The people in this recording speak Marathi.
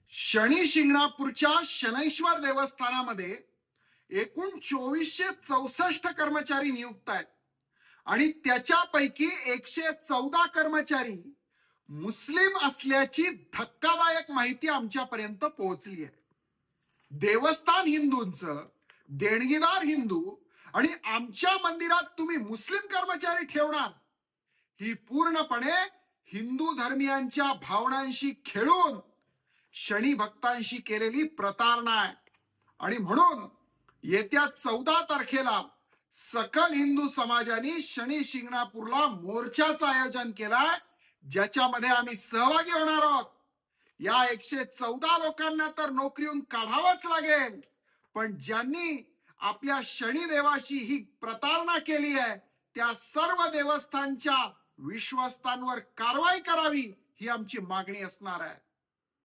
शनी शिंगणापूरच्या शनैश्वर देवस्थानामध्ये एकूण 2464 कर्मचारी नियुक्त आहेत आणि त्याच्यापैकी 114 कर्मचारी मुस्लिम असल्याची धक्कादायक माहिती आमच्यापर्यंत पोहोचली आहे. देवस्थान हिंदूंचं, देणगीदार हिंदू आणि आमच्या मंदिरात तुम्ही मुस्लिम कर्मचारी ठेवणार, ही पूर्णपणे हिंदू धर्मियांच्या भावनांशी खेळून शनी भक्तांशी केलेली प्रतारणा आहे. आणि म्हणून येत्या 14 तारखेला सकल हिंदू समाजाने शनी शिंगणापूरला मोर्चाचं आयोजन केलाय, ज्याच्यामध्ये आम्ही सहभागी होणार आहोत. या 114 लोकांना तर नोकरीहून काढावंच लागेल, पण ज्यांनी आपल्या शनिदेवाशी ही प्रतारणा केली आहे त्या सर्व देवस्थानच्या विश्वस्तांवर कारवाई करावी, ही आमची मागणी असणार आहे.